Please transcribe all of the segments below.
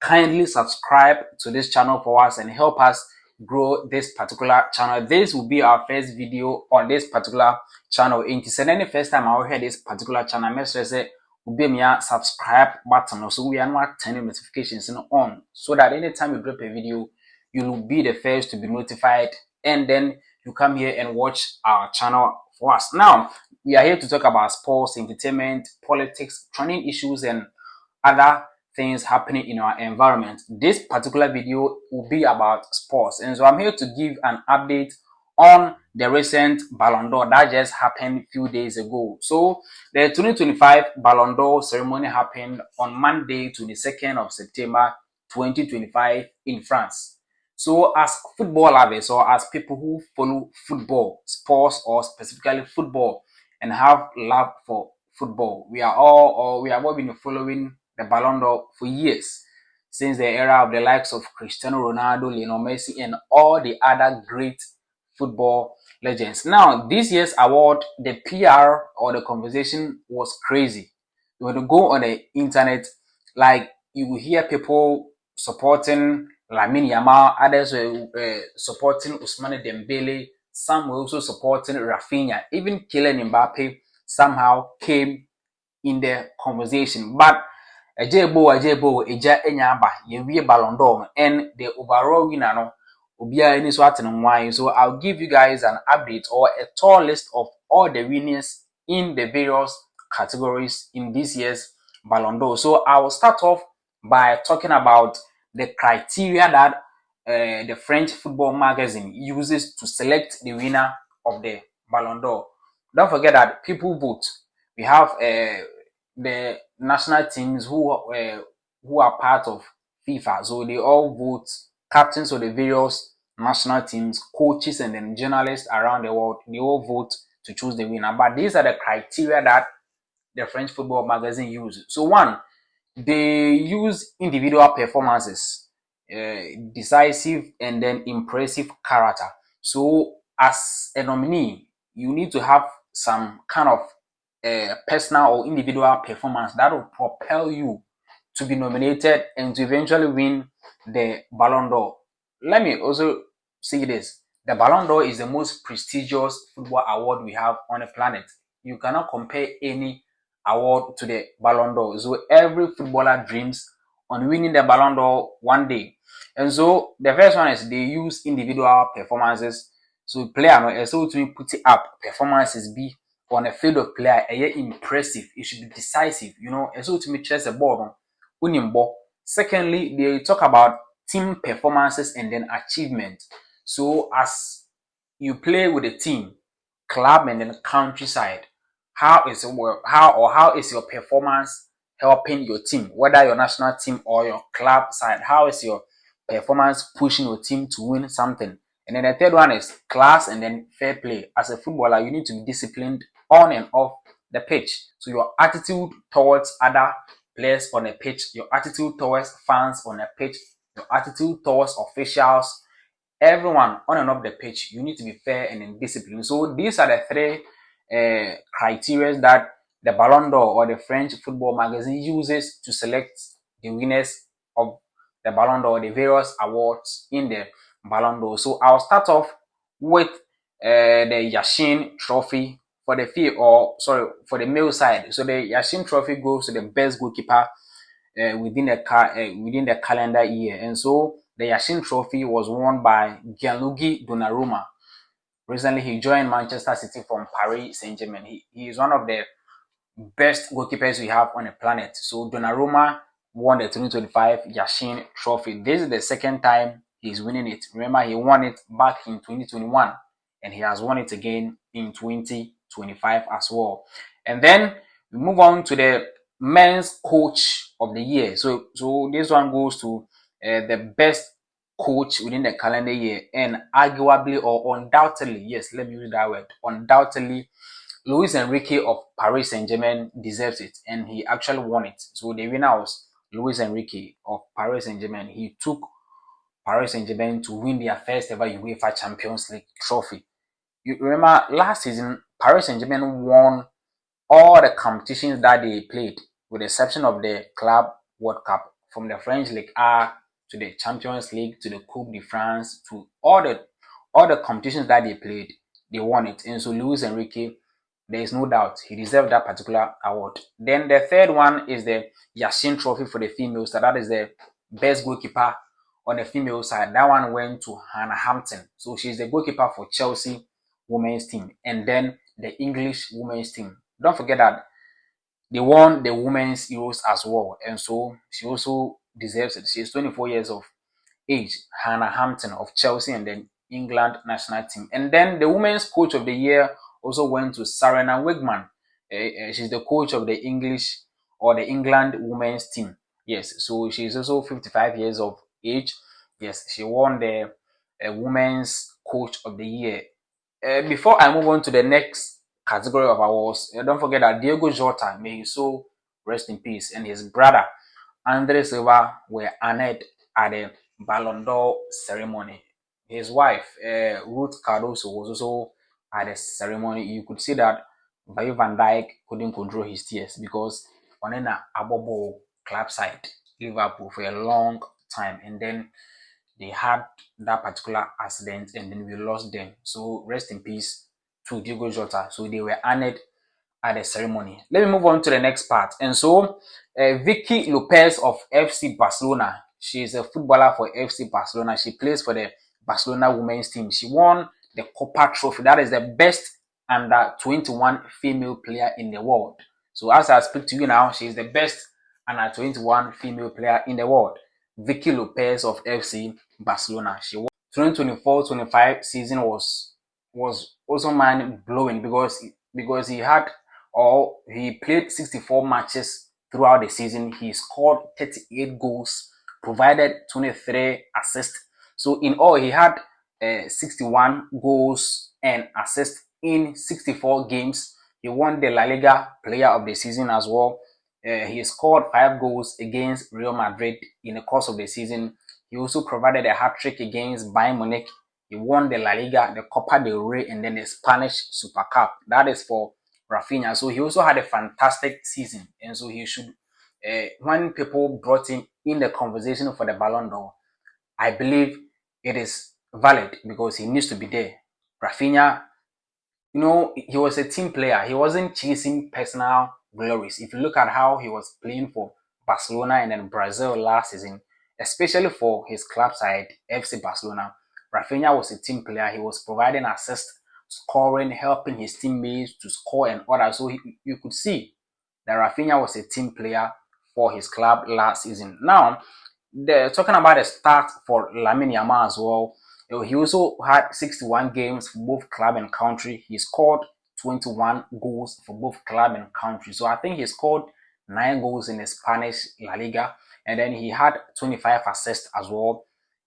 kindly subscribe to this channel for us and help us grow this particular channel. This will be our first video on this particular channel. In the first time I will hear this particular channel, make sure say be me subscribe button, so we are not turning notifications on, so that anytime we drop a video, you will be the first to be notified, and then you come here and watch our channel for us. Now we are here to talk about sports, entertainment, politics, trending issues, and other things happening in our environment. This particular video will be about sports, and so I'm here to give an update on the recent Ballon d'Or that just happened a few days ago. So the 2025 Ballon d'Or ceremony happened on Monday, 22nd of September 2025 in France. So as football lovers, or as people who follow football, sports, or specifically football, and have love for football, we have all been following the Ballon d'Or for years, since the era of the likes of Cristiano Ronaldo, Lionel Messi, and all the other great football legends. Now, this year's award, the PR or the conversation was crazy. When you go on the internet, like, you will hear people supporting Lamine Yamal, others were supporting Ousmane Dembele, some were also supporting Rafinha, even Kylian Mbappe somehow came in the conversation. But Ajebo, Eja Enyaba, Yewie Ballon d'Or, and the overall winner no Obia any swatin wine. So I'll give you guys an update or a tour list of all the winners in the various categories in this year's Ballon d'Or. So I will start off by talking about the criteria that the French football magazine uses to select the winner of the Ballon d'Or. Don't forget that people vote. We have the national teams who are part of FIFA, so they all vote. Captains of the various national teams, coaches, and then journalists around the world, they all vote to choose the winner. But these are the criteria that the French football magazine uses. So one, they use individual performances, decisive and then impressive character. So as a nominee, you need to have some kind of personal or individual performance that will propel you to be nominated and to eventually win the Ballon d'Or. Let me also say this. The Ballon d'Or is the most prestigious football award we have on the planet. You cannot compare any award to the Ballon d'Or. So every footballer dreams on winning the Ballon d'Or one day. And so the first one is they use individual performances. So player so to put it up, performances be on a field of play, impressive. It should be decisive, and so to me chess a ball. Secondly, they talk about team performances and then achievement. So as you play with a team, club, and then countryside, how is your performance helping your team, whether your national team or your club side? How is your performance pushing your team to win something? And then the third one is class and then fair play. As a footballer, you need to be disciplined on and off the pitch. So your attitude towards other players on a pitch, your attitude towards fans on a pitch, your attitude towards officials, everyone on and off the pitch, you need to be fair and in discipline. So these are the three criteria that the Ballon d'Or or the French football magazine uses to select the winners of the Ballon d'Or, the various awards in the Ballon d'Or. So I'll start off with the Yashin Trophy for the male side. So the Yashin Trophy goes to the best goalkeeper within the calendar year, and so the Yashin Trophy was won by Gianluigi Donnarumma. Recently, he joined Manchester City from Paris Saint-Germain. He is one of the best goalkeepers we have on the planet. So Donnarumma won the 2025 Yashin Trophy. This is the second time he's winning it. Remember, he won it back in 2021, and he has won it again in 2025 as well. And then we move on to the men's coach of the year. So this one goes to the best coach within the calendar year, and arguably or undoubtedly, yes, let me use that word, undoubtedly, Luis Enrique of Paris Saint-Germain deserves it, and he actually won it. So the winner was Luis Enrique of Paris Saint-Germain. He took Paris Saint-Germain to win their first ever UEFA Champions League trophy. You remember last season, Paris Saint-Germain won all the competitions that they played, with the exception of the Club World Cup. from the French League A to the Champions League to the Coupe de France to all the competitions that they played, they won it. And so Luis Enrique, there is no doubt he deserved that particular award. Then the third one is the Yashin Trophy for the females. So that is the best goalkeeper on the female side. That one went to Hannah Hampton. So she's the goalkeeper for Chelsea women's team. And then the English women's team. Don't forget that they won the women's Euros as well. And so she also deserves it. She's 24 years of age, Hannah Hampton of Chelsea and then England national team. And then the women's coach of the year also went to Sarina Wigman. She's the coach of the English or the England women's team. Yes, so she's also 55 years of age. Yes, she won the women's coach of the year. Before I move on to the next category of awards, don't forget that Diego Jota, may his soul rest in peace, and his brother Andre Silva were honored at the Ballon d'Or ceremony. His wife, Ruth Cardoso, was also at the ceremony. You could see that Virgil van Dijk couldn't control his tears because on an Abobo club side, Liverpool, for a long time, and then they had that particular accident and then we lost them. So rest in peace to Diego Jota. So they were honored at the ceremony. Let me move on to the next part. And so Vicky Lopez of FC Barcelona. She is a footballer for FC Barcelona. She plays for the Barcelona women's team. She won the Copa Trophy. That is the best under 21 female player in the world. So as I speak to you now, she is the best under 21 female player in the world. Vicky Lopez of FC Barcelona. She won 2024-25 season was also mind blowing because he played 64 matches throughout the season. He scored 38 goals, provided 23 assists. So in all, he had 61 goals and assists in 64 games. He won the La Liga Player of the Season as well. He scored 5 goals against Real Madrid in the course of the season. He also provided a hat-trick against Bayern Munich. He won the La Liga, the Copa del Rey, and then the Spanish Super Cup. That is for Rafinha. So he also had a fantastic season. And so he should, when people brought him in the conversation for the Ballon d'Or, I believe it is valid because he needs to be there. Rafinha, he was a team player. He wasn't chasing personal glories. If you look at how he was playing for Barcelona and then Brazil last season, especially for his club side, FC Barcelona, Rafinha was a team player. He was providing assists, scoring, helping his teammates to score and others. So you could see that Rafinha was a team player for his club last season. Now, talking about the start for Lamine Yamal as well. He also had 61 games for both club and country. He scored 21 goals for both club and country. So I think he scored 9 goals in the Spanish La Liga. And then he had 25 assists as well.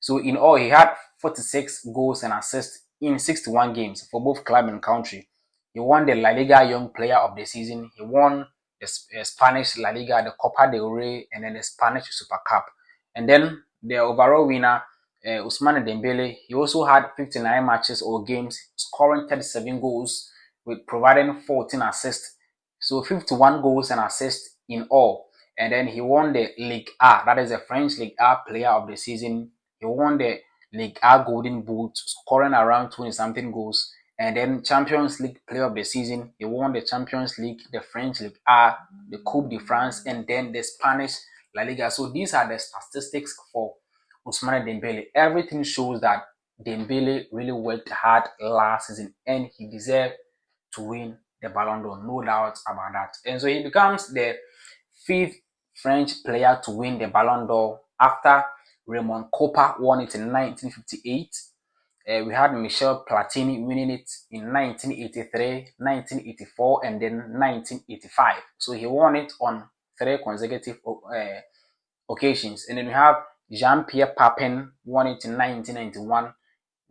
So in all, he had 46 goals and assists in 61 games for both club and country. He won the La Liga Young Player of the Season. He won the Spanish La Liga, the Copa del Rey, and then the Spanish Super Cup. And then the overall winner, Ousmane Dembele, he also had 59 matches or games, scoring 37 goals with providing 14 assists. So 51 goals and assists in all. And then he won the Ligue A, that is the French Ligue A Player of the Season. He won the Ligue A Golden Boot, scoring around 20-something goals. And then Champions League Player of the Season, he won the Champions League, the French Ligue A, the Coupe de France, and then the Spanish La Liga. So these are the statistics for Ousmane Dembele. Everything shows that Dembele really worked hard last season and he deserved to win the Ballon d'Or, no doubt about that. And so he becomes the 5th French player to win the Ballon d'Or after Raymond Kopa won it in 1958. We had Michel Platini winning it in 1983, 1984, and then 1985. So he won it on 3 consecutive occasions. And then we have Jean-Pierre Papin won it in 1991.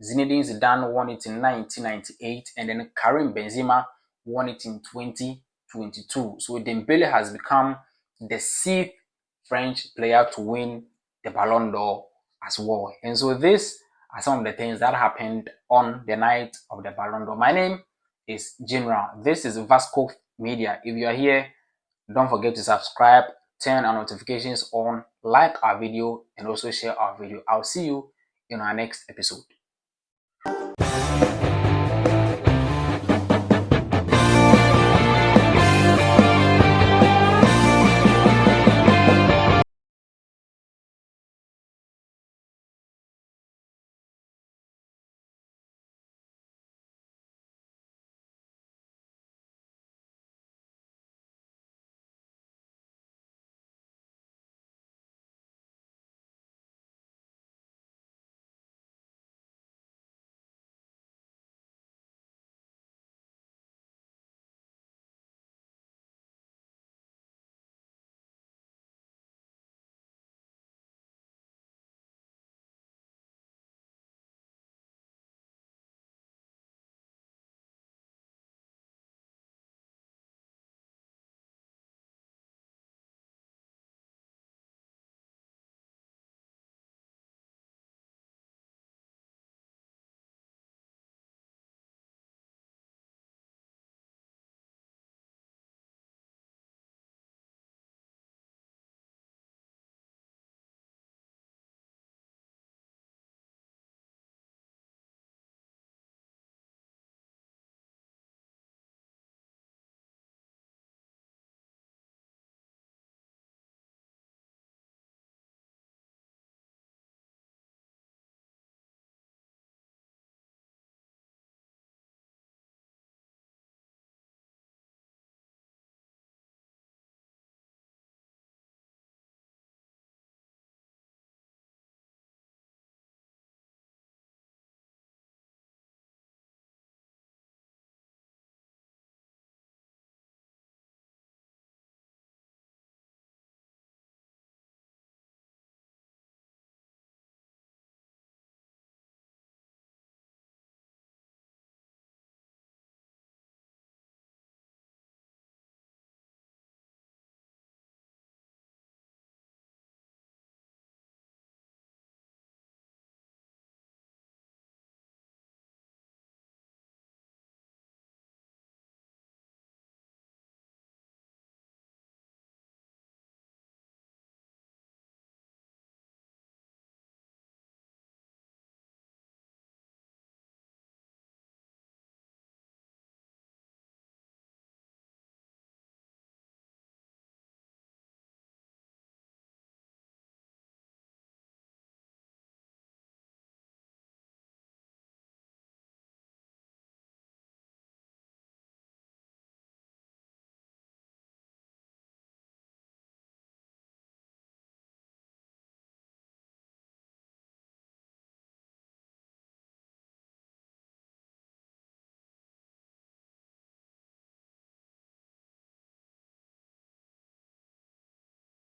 Zinedine Zidane won it in 1998. And then Karim Benzema won it in 2022. So Dembele has become the 6th French player to win the Ballon d'Or as well. And so these are some of the things that happened on the night of the Ballon d'Or. My name is General. This is Vasco Media. If you are here, don't forget to subscribe, turn our notifications on, like our video, and also share our video. I'll see you in our next episode.